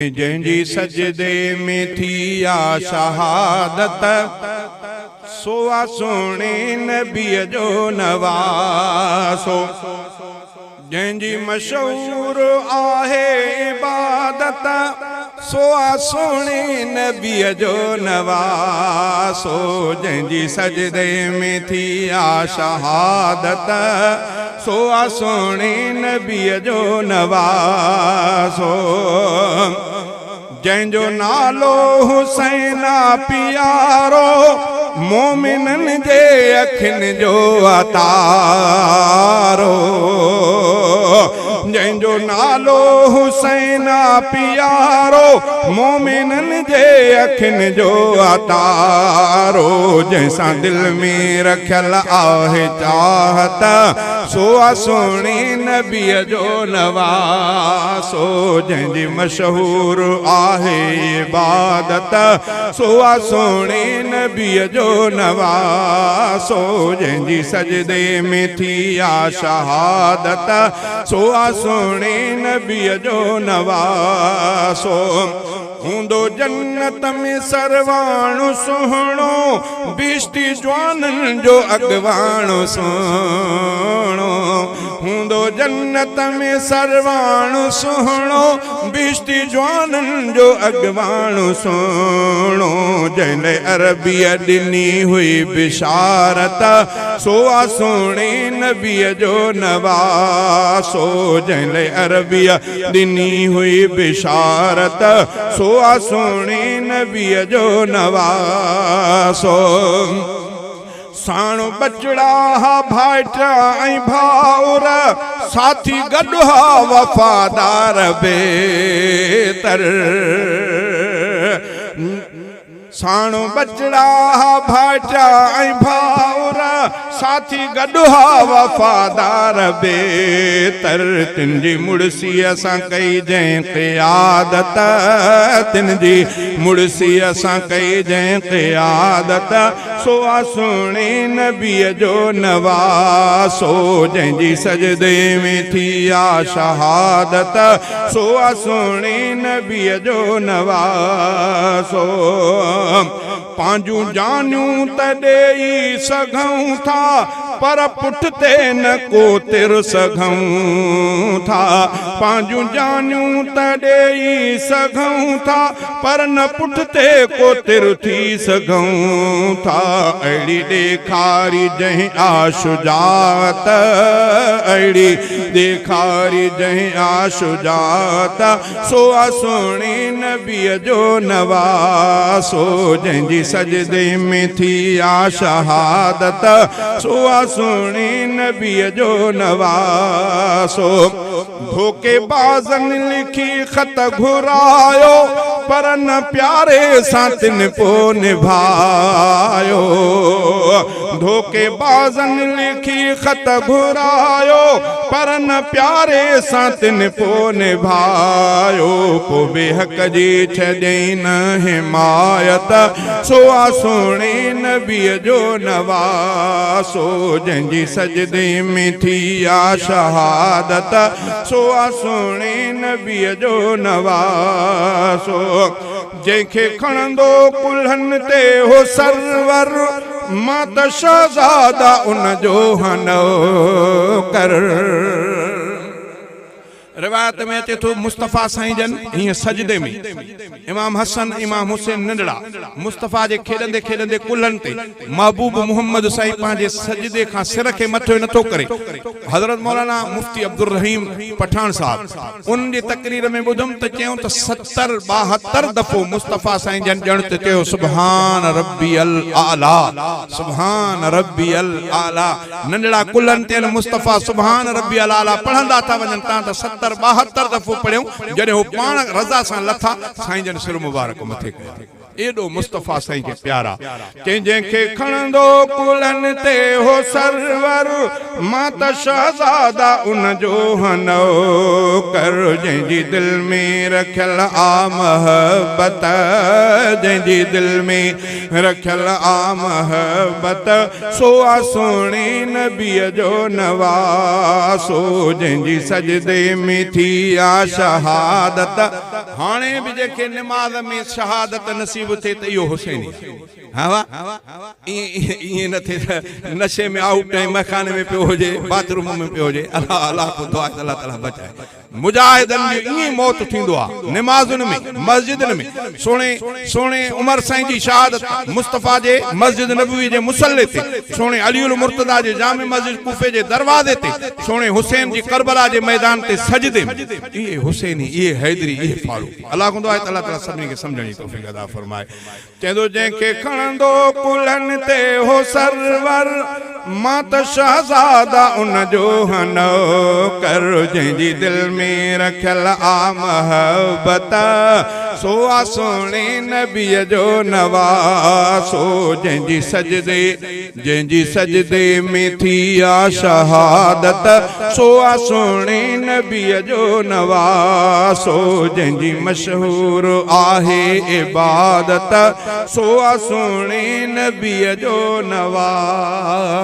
जंहिंजी सजदे में थी आ शहादत सोआ सोने नबीअ जो नवासो जंहिंजी मशहूर आहे इबादत सोआ सोने नबीअ जो नवासो जंहिंजी सजदे में थी आ शहादत सोआ सोने नबीअ जो नवासो जंहिंजो नालो हुसैना प्यारो मोमिनन जे अखियुनि जो अतारो जंहिंजो नालो हुसैना प्यारो मोमिनन जे अखियुनि जो अतारो जंहिंसां दिल में रखियल आहे चाहत सोआ सोने नबीअ जो नवासो जंहिंजी मशहूर आहे इबादत सोआ सोने नबीअ जो नवासो जंहिंजी सजदे में थी आ शहादत सोआ सोने नबीअ जो नवासो हूंदो जन्नत में सरवाणो सुहिणो बिश्ती जवाननि जो अॻवाणो सुहिणो हूंदो जन्नत में सरवाणो सुहिणो बिश्ती जवाननि जो अॻवाणो सुहिणो जंहिं लाइ अरबीअ ॾिनी हुई बिशारत सोआ सोने नबीअ जो नवासो जंहिं लाइ अरबीअ ॾिनी हुई बिशारत सोआ सोने नबीअ जो नवासो साणो बचड़ा भाइटा ऐं भाउर साथी गॾु हा वफ़ादार बेतर साणो बचड़ा भाइटा ऐं भाउर साथी गॾु हा वफ़ादार बेतर तिन जी मुड़सीअ सां कई जंहिं क़ियादत तिन जी मुड़सीअ सां कई जंहिं क़ियादत सोआ सोने नबीअ जो नवासो जंहिंजी सजदे में थी आ शहादत सोआ सोने नबीअ जो नवासो पांजू जानियूं त ॾेई सघूं था पर पुठिते न को तिर सघूं था पांजू जानियूं त ॾेई सघूं था पर न पुठिते को तिर थी सघूं था अहिड़ी ॾेखारी जंहिं आ शुजात अहिड़ी ॾेखारी जंहिं आ शुजात सोआ सोने नबीअ जो नवासो जंहिंजी सजदे में थी आ शहादत सोआ सोने नबीअ जो नवासो धोखेबाज़नि लिखी ख़त घुरायो पर न प्यारे सां तिन पोइ निभायो धोखेबाज़नि लिखी ख़त घुरायो पर न प्यारे सां तिन पोइ निभायो को बेहक जी छॾई न हिमायत सोआ सोने नबीअ जो नवासो जंहिंजी सजदे में थी आ शहादत सोआ सोने नबीअ जो नवासो जंहिंखे खणंदो कुल्हनि ते हो सरवर मां त शहज़ादा उन जो हनो कर रिवायत में अचे थो मुस्तफ़ा साईं जन हीअं सजदे में इमाम हसन इमाम हुसैन नंढड़ा मुस्तफ़ा जे खेॾंदे खेॾंदे कुल्हनि ते महबूब मोहम्मद साईं पंहिंजे सजदे खां सिर खे मथे नथो करे हज़रत मौलाना मुफ्ती अब्दुल रहीम पठान साहब उन जी तकरीर में ॿुधुमि त चयूं त 70-72 दफ़ो मुस्तफ़ा साईं जन ॼण त चयो सुभान रब्बियल आला सुभान रब्बियल आला नंढड़ा कुल्हनि ते मुस्तफ़ा सुभान रब्बियल आला पढ़ंदा था वञनि तव्हां त 70-72 दफ़ो पढ़ियो जॾहिं हू पाण रज़ा सां लथा साईं जन सिर मुबारक मथे कयो एॾो मुस्तफ़ा साईं खे प्यारा जंहिंखे खणंदो कुल्हनि ते हो सरवर मां त शहज़ादा उन जो हनो कर जंहिंजी दिल में रखियल आ महबत जंहिंजी दिल में रखियल आ महबत सोआ सोने नबीअ जो नवासो जंहिंजी सजदे में थी आ शहादत हाणे भी जेके नमाज में शहादत नसीब थे तो यो हुसैनी हाँ ये न थे नशे में आउट टाइम मखाने में पे हो जे बाथरूम में पे हो जे अल्लाह अल्लाह को दुआ अल्लाह ताला बचाए मुजाहिदन में ये मौत थींदो आ नमाजुन में मस्जिदन में सोने सोने उमर साईं जी शहादत मुस्तफा जे मस्जिद नबवी जे मुसल्ले ते सोने अलीउल मुर्तदा जे जामे मस्जिद कूफे जे दरवाजे ते सोने हुसैन जी करबला जे मैदान ते सजदे में ये हुसैनी ये हैदरी ये फारूक अल्लाह को दुआ अल्लाह ताला सभनी के समझणी तौफीक अता फरमाए चंदो जंहिंखे खणंदो कुलन ते हो सरवर मां त शहजादा उन जो हनो कर जंहिंजी दिल में रखियल आ महबत सो आ सोने नबीअ जो नवासो जंहिंजी सजदे में थी आ शहादत सो आ सोने नबीअ जो नवासो जंहिंजी मशहूर आहे इबादत सो आ सोने नबीअ जो नवासो